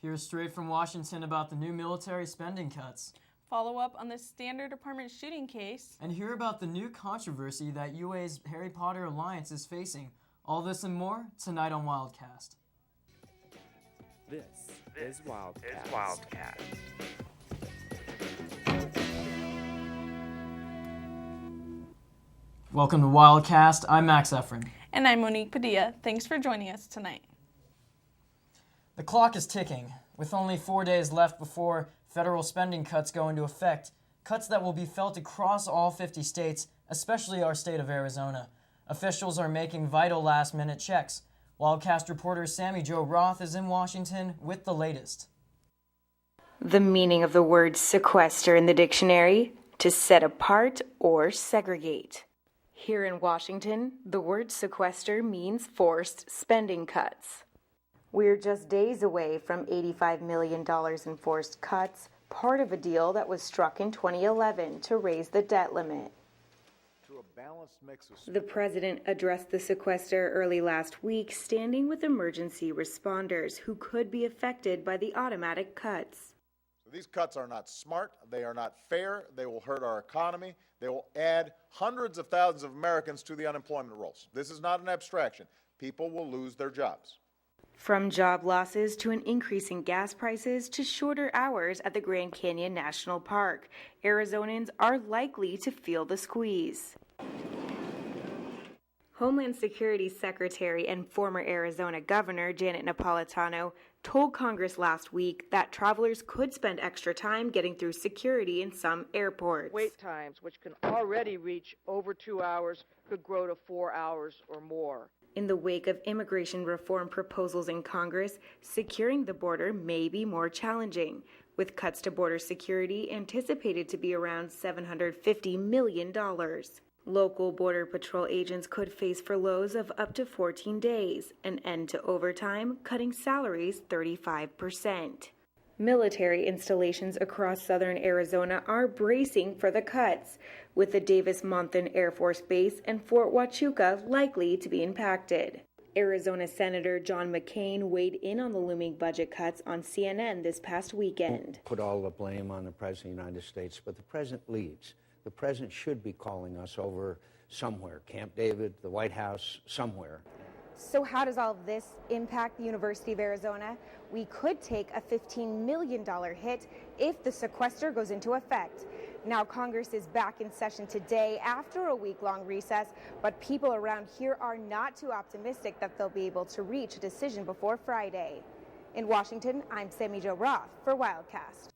Hear straight from Washington about the new military spending cuts. Follow up on the Standard Department shooting case. And hear about the new controversy that UA's Harry Potter Alliance is facing. All this and more tonight on Wildcast. This is Wildcast. Welcome to Wildcast. I'm Max Efren. And I'm Monique Padilla. Thanks for joining us tonight. The clock is ticking, with only 4 days left before federal spending cuts go into effect, cuts that will be felt across all 50 states, especially our state of Arizona. Officials are making vital last-minute checks. Wildcast reporter Sammy Jo Roth is in Washington with the latest. The meaning of the word sequester in the dictionary: to set apart or segregate. Here in Washington, the word sequester means forced spending cuts. We're just days away from $85 million in forced cuts, part of a deal that was struck in 2011 to raise the debt limit. The president addressed the sequester early last week, standing with emergency responders who could be affected by the automatic cuts. These cuts are not smart, they are not fair, they will hurt our economy, they will add hundreds of thousands of Americans to the unemployment rolls. This is not an abstraction. People will lose their jobs. From job losses to an increase in gas prices to shorter hours at the Grand Canyon National Park, Arizonans are likely to feel the squeeze. Homeland Security Secretary and former Arizona Governor Janet Napolitano told Congress last week that travelers could spend extra time getting through security in some airports. Wait times, which can already reach over 2 hours, could grow to 4 hours or more. In the wake of immigration reform proposals in Congress, securing the border may be more challenging, with cuts to border security anticipated to be around $750 million. Local Border Patrol agents could face furloughs of up to 14 days, an end to overtime, cutting salaries 35%. Military installations across southern Arizona are bracing for the cuts, with the Davis-Monthan Air Force Base and Fort Huachuca likely to be impacted. Arizona Senator John McCain weighed in on the looming budget cuts on CNN this past weekend. Put all the blame on the President of the United States, but the President leads. The President should be calling us over somewhere, Camp David, the White House, somewhere. So how does all of this impact the University of Arizona? We could take a $15 million hit if the sequester goes into effect. Now Congress is back in session today after a week-long recess, but people around here are not too optimistic that they'll be able to reach a decision before Friday. In Washington, I'm Sammy Jo Roth for Wildcast.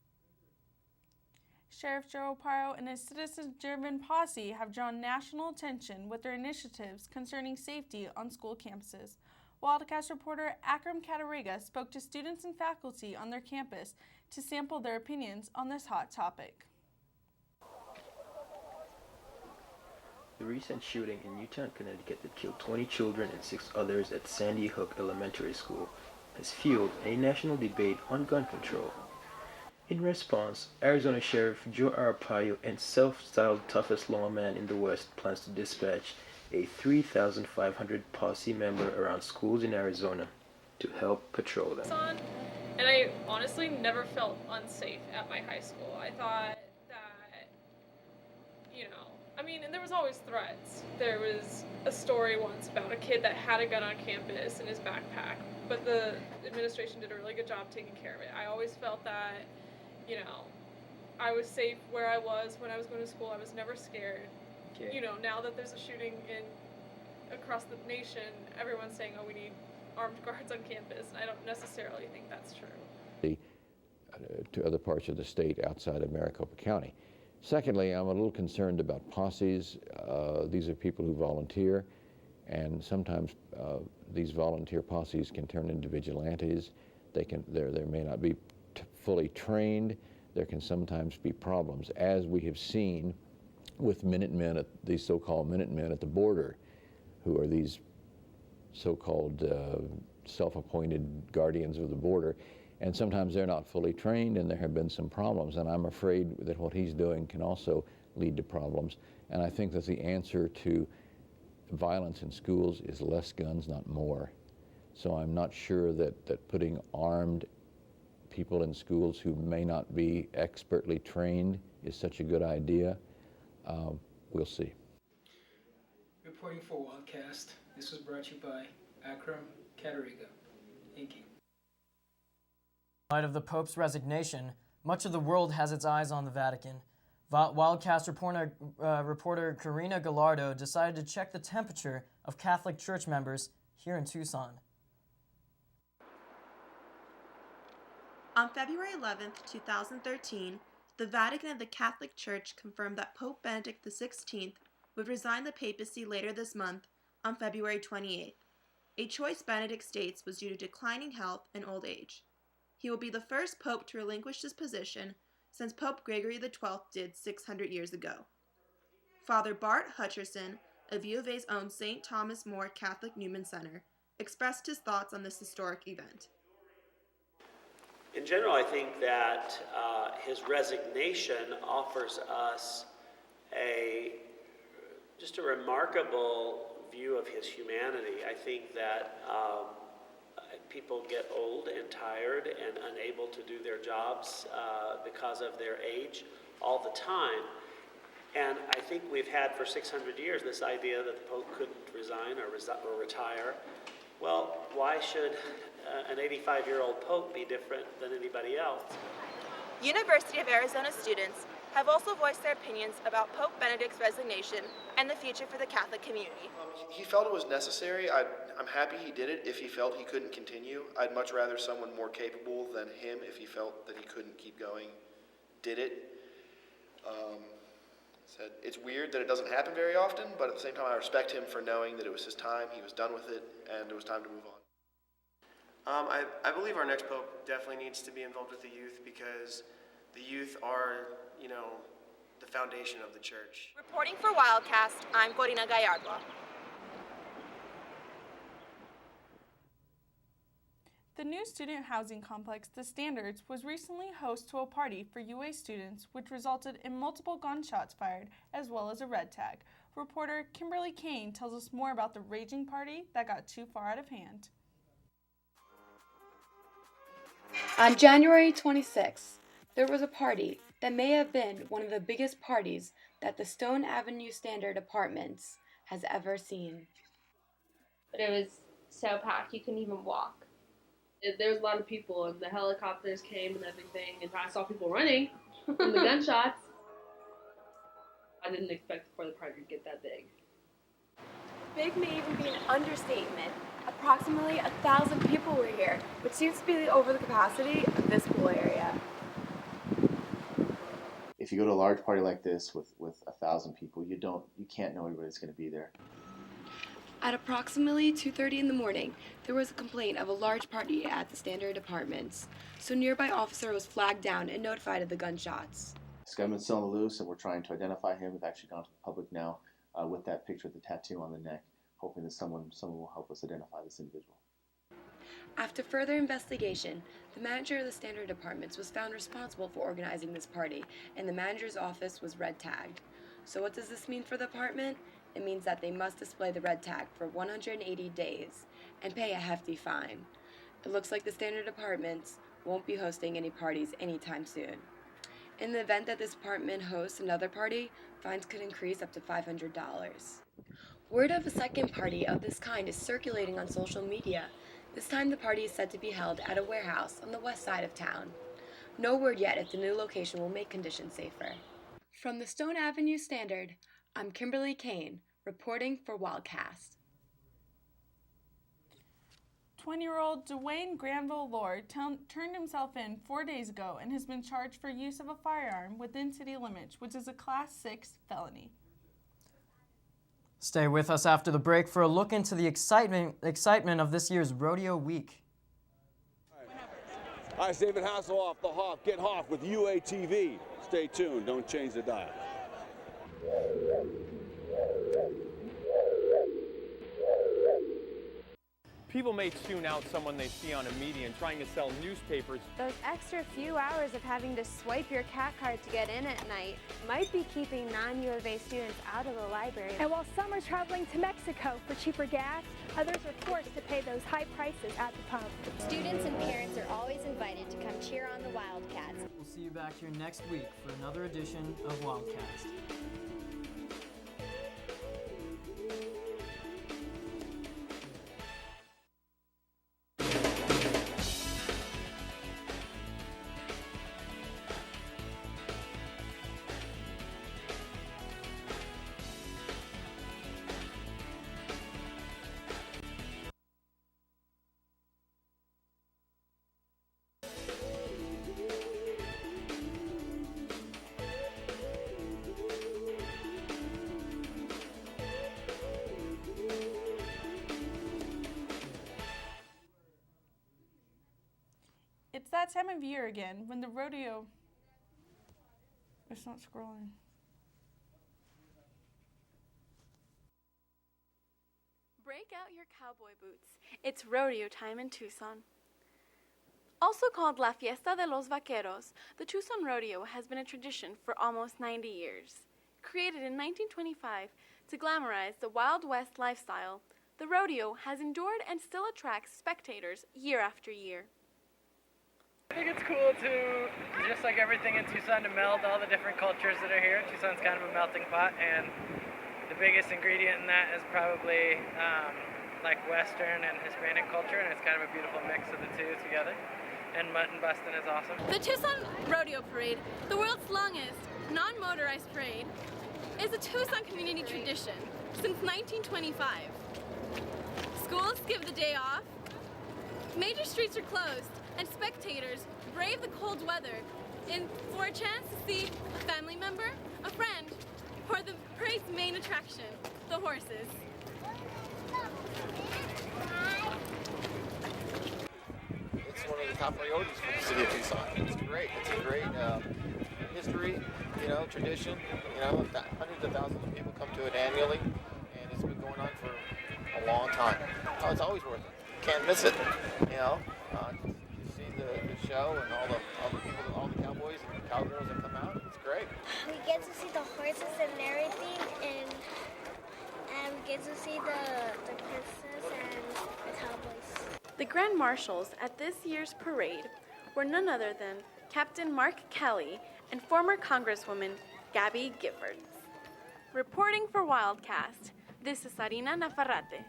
Sheriff Joe Arpaio and his citizen-driven posse have drawn national attention with their initiatives concerning safety on school campuses. Wildcast reporter Akram Katarega spoke to students and faculty on their campus to sample their opinions on this hot topic. The recent shooting in Newtown, Connecticut that killed 20 children and 6 others at Sandy Hook Elementary School has fueled a national debate on gun control. In response, Arizona Sheriff Joe Arpaio and self-styled toughest lawman in the West plans to dispatch a 3,500 posse member around schools in Arizona to help patrol them. And I honestly never felt unsafe at my high school. I thought that, and there was always threats. There was a story once about a kid that had a gun on campus in his backpack, but the administration did a really good job taking care of it. I always felt that I was safe where I was when I was going to school. I was never scared. Okay. Now that there's a shooting across the nation, everyone's saying, we need armed guards on campus. And I don't necessarily think that's true. To other parts of the state outside of Maricopa County. Secondly, I'm a little concerned about posses. These are people who volunteer, and sometimes these volunteer posses can turn into vigilantes. They may not be fully trained. There can sometimes be problems, as we have seen with Minutemen, these so-called Minutemen at the border, who are these so-called self-appointed guardians of the border. And sometimes they're not fully trained, and there have been some problems. And I'm afraid that what he's doing can also lead to problems. And I think that the answer to violence in schools is less guns, not more. So I'm not sure that putting armed people in schools who may not be expertly trained is such a good idea. We'll see. Reporting for Wildcast, this was brought to you by Akram Kateriga. Thank you. In light of the Pope's resignation, much of the world has its eyes on the Vatican. Wildcast reporter Karina Gallardo decided to check the temperature of Catholic Church members here in Tucson. On February 11th, 2013, the Vatican of the Catholic Church confirmed that Pope Benedict XVI would resign the papacy later this month on February 28th, a choice Benedict states was due to declining health and old age. He will be the first pope to relinquish this position since Pope Gregory XII did 600 years ago. Father Bart Hutcherson of U of A's own St. Thomas More Catholic Newman Center expressed his thoughts on this historic event. In general, I think that his resignation offers us just a remarkable view of his humanity. I think that people get old and tired and unable to do their jobs because of their age all the time. And I think we've had for 600 years this idea that the Pope couldn't resign or retire. Well, why should an 85-year-old Pope be different than anybody else? University of Arizona students have also voiced their opinions about Pope Benedict's resignation and the future for the Catholic community. He felt it was necessary. I'm happy he did it if he felt he couldn't continue. I'd much rather someone more capable than him, if he felt that he couldn't keep going, did it. Said it's weird that it doesn't happen very often, but at the same time I respect him for knowing that it was his time, he was done with it, and it was time to move on. I believe our next pope definitely needs to be involved with the youth, because the youth are, the foundation of the church. Reporting for Wildcast, I'm Corina Gallardo. The new student housing complex, The Standards, was recently host to a party for UA students, which resulted in multiple gunshots fired, as well as a red tag. Reporter Kimberly Kane tells us more about the raging party that got too far out of hand. On January 26th, there was a party that may have been one of the biggest parties that the Stone Avenue Standard Apartments has ever seen. But it was so packed you couldn't even walk. There was a lot of people, and the helicopters came and everything, and I saw people running from the gunshots. I didn't expect for the party to get that big. Big may even be an understatement. Approximately 1,000 people were here, which seems to be over the capacity of this pool area. If you go to a large party like this with 1,000 people, you can't know everybody's going to be there. At approximately 2:30 in the morning, there was a complaint of a large party at the Standard Apartments, so a nearby officer was flagged down and notified of the gunshots. This gunman's still on the loose, and we're trying to identify him. We've actually gone to the public now with that picture of the tattoo on the neck, hoping that someone will help us identify this individual. After further investigation, the manager of the Standard Apartments was found responsible for organizing this party, and the manager's office was red tagged. So what does this mean for the apartment? It means that they must display the red tag for 180 days and pay a hefty fine. It looks like the Standard Apartments won't be hosting any parties anytime soon. In the event that this apartment hosts another party, fines could increase up to $500. Word of a second party of this kind is circulating on social media. This time the party is said to be held at a warehouse on the west side of town. No word yet if the new location will make conditions safer. From the Stone Avenue Standard, I'm Kimberly Kane, reporting for Wildcast. 20-year-old Dwayne Granville Lord turned himself in 4 days ago and has been charged for use of a firearm within city limits, which is a Class 6 felony. Stay with us after the break for a look into the excitement of this year's Rodeo Week. Hi, it's David Hasselhoff, the Hawk. Get Hawk with UATV. Stay tuned. Don't change the dial. People may tune out someone they see on a median trying to sell newspapers. Those extra few hours of having to swipe your CAT card to get in at night might be keeping non-U of A students out of the library. And while some are traveling to Mexico for cheaper gas, others are forced to pay those high prices at the pump. Students and parents are always invited to come cheer on the Wildcats. We'll see you back here next week for another edition of Wildcast. It's that time of year again when the rodeo. It's not scrolling. Break out your cowboy boots. It's rodeo time in Tucson. Also called La Fiesta de los Vaqueros, the Tucson Rodeo has been a tradition for almost 90 years. Created in 1925 to glamorize the Wild West lifestyle, the rodeo has endured and still attracts spectators year after year. I think it's cool to, just like everything in Tucson, to meld all the different cultures that are here. Tucson's kind of a melting pot, and the biggest ingredient in that is probably like Western and Hispanic culture, and it's kind of a beautiful mix of the two together. And mutton busting is awesome. The Tucson Rodeo Parade, the world's longest non-motorized parade, is a Tucson community tradition since 1925. Schools give the day off, major streets are closed, and spectators brave the cold weather for a chance to see a family member, a friend, or the parade's main attraction, the horses. It's one of the top priorities for the city of Tucson. It's great. It's a great history, tradition. Hundreds of thousands of people come to it annually, and it's been going on for a long time. Oh, it's always worth it. Can't miss it. You see the show and all the people, all the cowboys and cowgirls that come out. It's great. We get to see the horses and everything, and we get to see the princess and the cowboys. The Grand Marshals at this year's parade were none other than Captain Mark Kelly and former Congresswoman Gabby Giffords. Reporting for Wildcast, this is Sarina Nafarrate.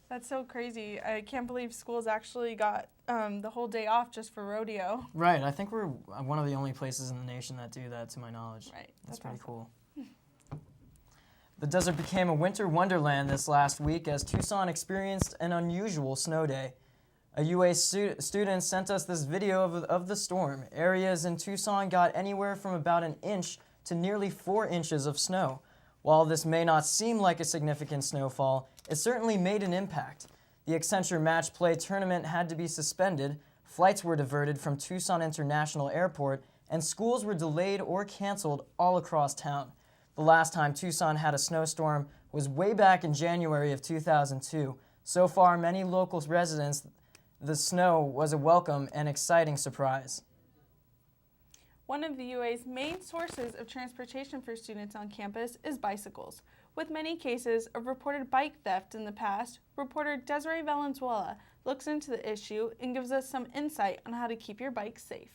That's so crazy. I can't believe schools actually got the whole day off just for rodeo. Right. I think we're one of the only places in the nation that do that, to my knowledge. Right. That's pretty awesome. cool. The desert became a winter wonderland this last week as Tucson experienced an unusual snow day. A UA student sent us this video of the storm. Areas in Tucson got anywhere from about an inch to nearly 4 inches of snow. While this may not seem like a significant snowfall, it certainly made an impact. The Accenture Match Play tournament had to be suspended, flights were diverted from Tucson International Airport, and schools were delayed or canceled all across town. The last time Tucson had a snowstorm was way back in January of 2002. So far, many local residents, the snow was a welcome and exciting surprise. One of the UA's main sources of transportation for students on campus is bicycles. With many cases of reported bike theft in the past, reporter Desiree Valenzuela looks into the issue and gives us some insight on how to keep your bike safe.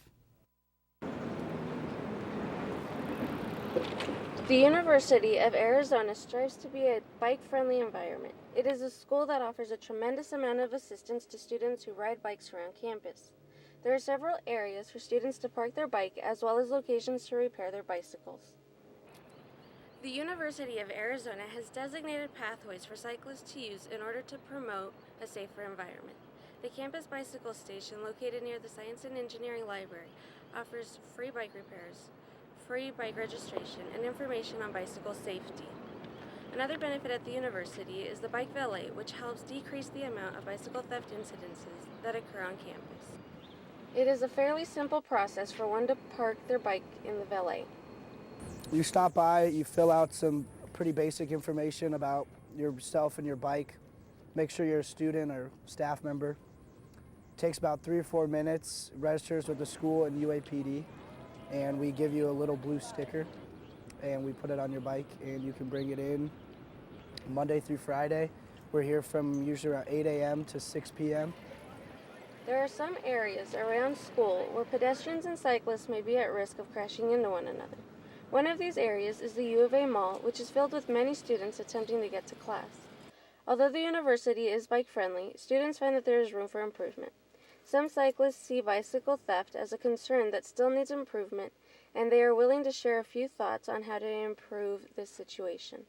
The University of Arizona strives to be a bike-friendly environment. It is a school that offers a tremendous amount of assistance to students who ride bikes around campus. There are several areas for students to park their bike as well as locations to repair their bicycles. The University of Arizona has designated pathways for cyclists to use in order to promote a safer environment. The campus bicycle station, located near the Science and Engineering Library, offers free bike repairs, free bike registration, and information on bicycle safety. Another benefit at the university is the bike valet, which helps decrease the amount of bicycle theft incidences that occur on campus. It is a fairly simple process for one to park their bike in the valet. You stop by, you fill out some pretty basic information about yourself and your bike. Make sure you're a student or staff member. It takes about 3 or 4 minutes, registers with the school and UAPD, and we give you a little blue sticker and we put it on your bike and you can bring it in Monday through Friday We're here from usually around 8 a.m. to 6 p.m. There are some areas around school where pedestrians and cyclists may be at risk of crashing into one another. One of these areas is the U of A Mall, which is filled with many students attempting to get to class. Although the university is bike-friendly, students find that there is room for improvement. Some cyclists see bicycle theft as a concern that still needs improvement, and they are willing to share a few thoughts on how to improve this situation.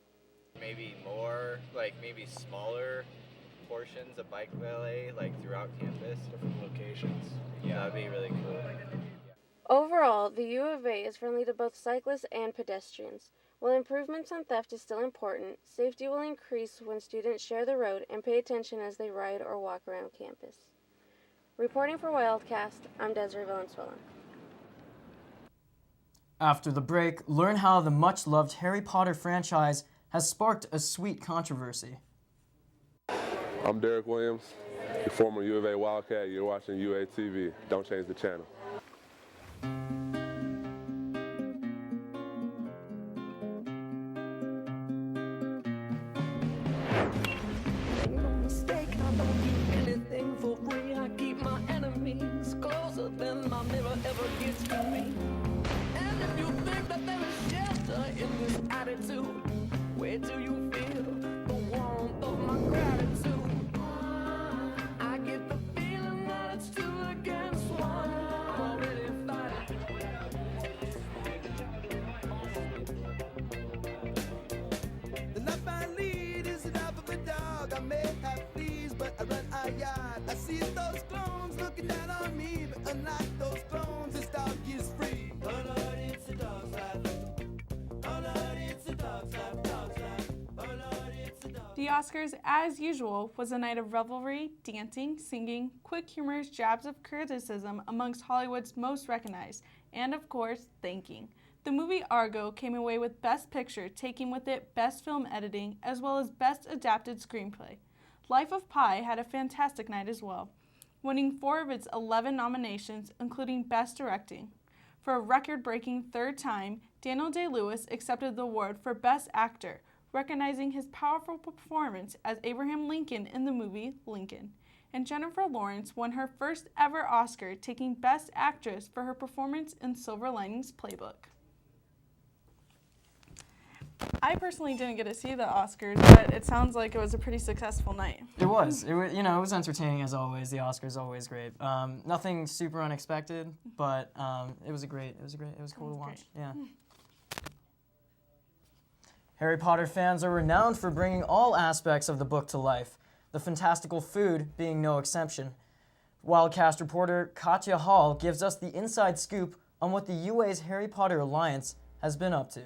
Maybe more, maybe smaller portions of bike valet, throughout campus. Different locations. Yeah, that'd be really cool. Overall, the U of A is friendly to both cyclists and pedestrians. While improvements on theft is still important, safety will increase when students share the road and pay attention as they ride or walk around campus. Reporting for Wildcast, I'm Desiree Valenzuela. After the break, learn how the much-loved Harry Potter franchise has sparked a sweet controversy. I'm Derek Williams, your former U of A Wildcat. You're watching UATV. Don't change the channel. Where do you feel the warmth of my gratitude? I get the feeling that it's 2 against 1. I'm already fighting. The life I lead is enough of a dog. I may have fleas, but I run a yard. I see those clones looking down on me, but unlike those clones, this dog is free. Oh Lord, it's a dog's life. Oh Lord, it's a dog's life. The Oscars, as usual, was a night of revelry, dancing, singing, quick humorous jabs of criticism amongst Hollywood's most recognized, and of course, thanking. The movie Argo came away with Best Picture, taking with it Best Film Editing, as well as Best Adapted Screenplay. Life of Pi had a fantastic night as well, winning 4 of its 11 nominations, including Best Directing. For a record-breaking third time, Daniel Day-Lewis accepted the award for Best Actor, recognizing his powerful performance as Abraham Lincoln in the movie Lincoln. And Jennifer Lawrence won her first ever Oscar, taking Best Actress for her performance in Silver Linings Playbook. I personally didn't get to see the Oscars, but it sounds like it was a pretty successful night. It was. It was entertaining as always. The Oscars always great. Nothing super unexpected, but it was cool to watch. Yeah. Harry Potter fans are renowned for bringing all aspects of the book to life, the fantastical food being no exception. Wildcast reporter Katya Hall gives us the inside scoop on what the UA's Harry Potter Alliance has been up to.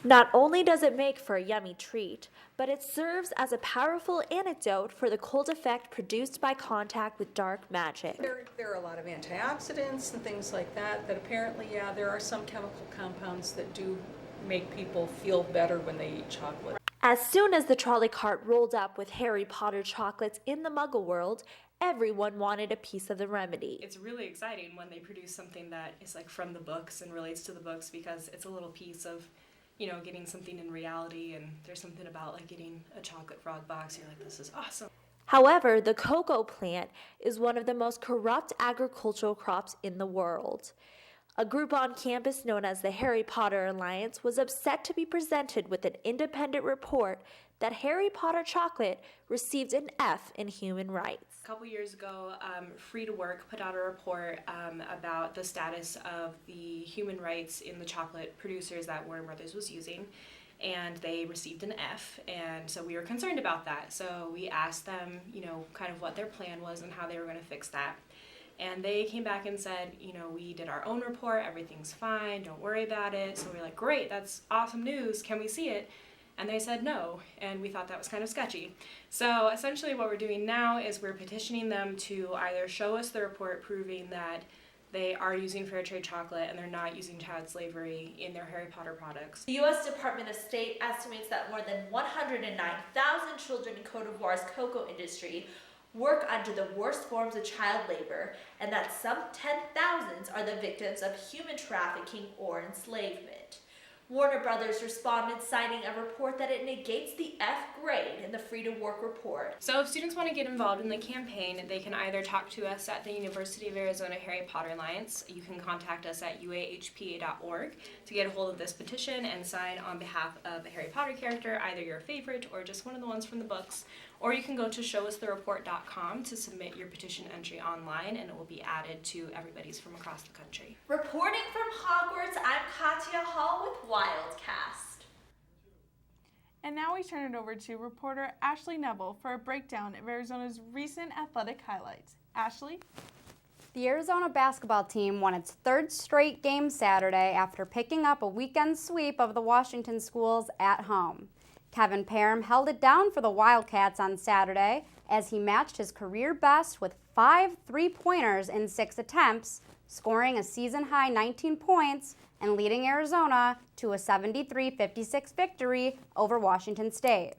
Not only does it make for a yummy treat, but it serves as a powerful antidote for the cold effect produced by contact with dark magic. There are a lot of antioxidants and things like that apparently, there are some chemical compounds that do make people feel better when they eat chocolate. As soon as the trolley cart rolled up with Harry Potter chocolates in the Muggle world, everyone wanted a piece of the remedy. It's really exciting when they produce something that is from the books and relates to the books, because it's a little piece of getting something in reality, and there's something about getting a chocolate frog box. You're like, this is awesome. However, the cocoa plant is one of the most corrupt agricultural crops in the world. A group on campus known as the Harry Potter Alliance was upset to be presented with an independent report that Harry Potter chocolate received an F in human rights. A couple years ago, Free to Work put out a report about the status of the human rights in the chocolate producers that Warner Brothers was using, and they received an F, and so we were concerned about that. So we asked them, kind of what their plan was and how they were going to fix that. And they came back and said, we did our own report, everything's fine, don't worry about it. So we're like, great, that's awesome news, can we see it? And they said no, and we thought that was kind of sketchy. So essentially what we're doing now is we're petitioning them to either show us the report proving that they are using fair trade chocolate and they're not using child slavery in their Harry Potter products. The U.S. Department of State estimates that more than 109,000 children in Cote d'Ivoire's cocoa industry work under the worst forms of child labor, and that some 10,000s are the victims of human trafficking or enslavement. Warner Brothers responded, citing a report that it negates the F grade in the Free to Work report. So if students want to get involved in the campaign, they can either talk to us at the University of Arizona Harry Potter Alliance. You can contact us at uahpa.org to get a hold of this petition and sign on behalf of a Harry Potter character, either your favorite or just one of the ones from the books. Or you can go to showusthereport.com to submit your petition entry online, and it will be added to everybody's from across the country. Reporting from Hogwarts, I'm Katya Hall with Wildcast. And now we turn it over to reporter Ashley Neville for a breakdown of Arizona's recent athletic highlights. Ashley? The Arizona basketball team won its third straight game Saturday after picking up a weekend sweep of the Washington schools at home. Kevin Parham held it down for the Wildcats on Saturday as he matched his career best with 5 3-pointers in 6 attempts, scoring a season-high 19 points and leading Arizona to a 73-56 victory over Washington State.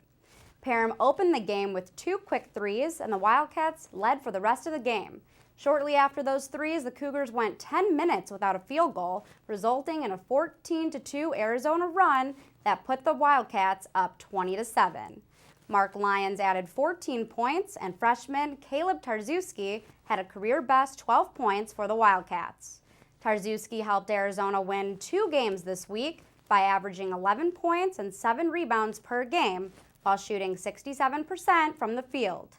Parham opened the game with 2 quick threes, and the Wildcats led for the rest of the game. Shortly after those threes, the Cougars went 10 minutes without a field goal, resulting in a 14-2 Arizona run that put the Wildcats up 20-7. Mark Lyons added 14 points, and freshman Caleb Tarczewski had a career-best 12 points for the Wildcats. Tarczewski helped Arizona win 2 games this week by averaging 11 points and 7 rebounds per game, while shooting 67% from the field.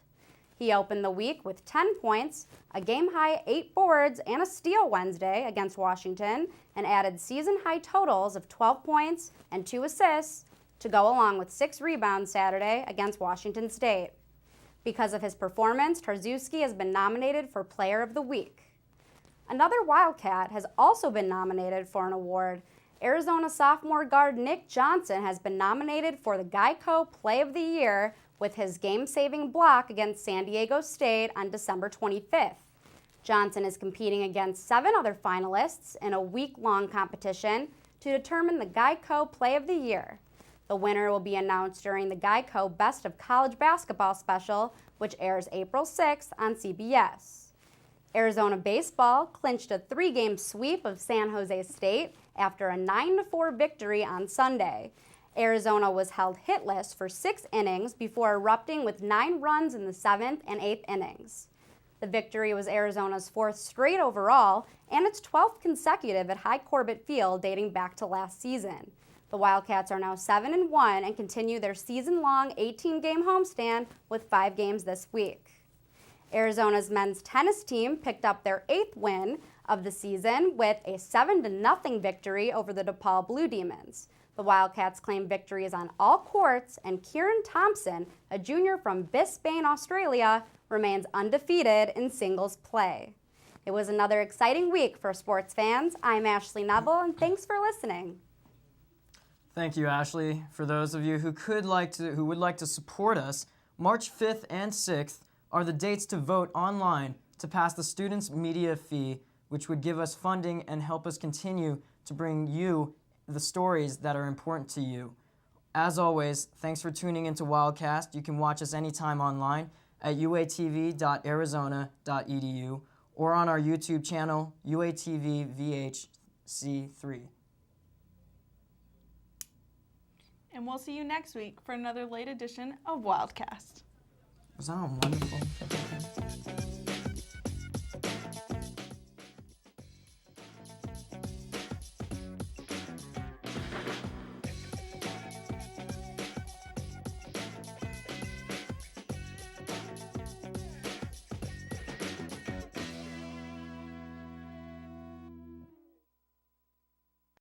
He opened the week with 10 points, a game-high 8 boards, and a steal Wednesday against Washington, and added season-high totals of 12 points and 2 assists to go along with 6 rebounds Saturday against Washington State. Because of his performance, Tarczewski has been nominated for Player of the Week. Another Wildcat has also been nominated for an award. Arizona sophomore guard Nick Johnson has been nominated for the Geico Play of the Year with his game-saving block against San Diego State on December 25th. Johnson is competing against 7 other finalists in a week-long competition to determine the Geico Play of the Year. The winner will be announced during the Geico Best of College Basketball special, which airs April 6th on CBS. Arizona baseball clinched a 3-game sweep of San Jose State after a 9-4 victory on Sunday. Arizona was held hitless for 6 innings before erupting with 9 runs in the 7th and 8th innings. The victory was Arizona's 4th straight overall and its 12th consecutive at High Corbett Field dating back to last season. The Wildcats are now 7-1 and continue their season-long 18-game homestand with 5 games this week. Arizona's men's tennis team picked up their 8th win of the season with a 7-0 victory over the DePaul Blue Demons. The Wildcats claim victories on all courts, and Kieran Thompson, a junior from Brisbane, Australia, remains undefeated in singles play. It was another exciting week for sports fans. I'm Ashley Neville, and thanks for listening. Thank you, Ashley. For those of you who would like to support us, March 5th and 6th are the dates to vote online to pass the students' media fee, which would give us funding and help us continue to bring you the stories that are important to you. As always, thanks for tuning into Wildcast. You can watch us anytime online at uatv.arizona.edu or on our YouTube channel, UATV-VHC3. And we'll see you next week for another late edition of Wildcast. Was that a wonderful?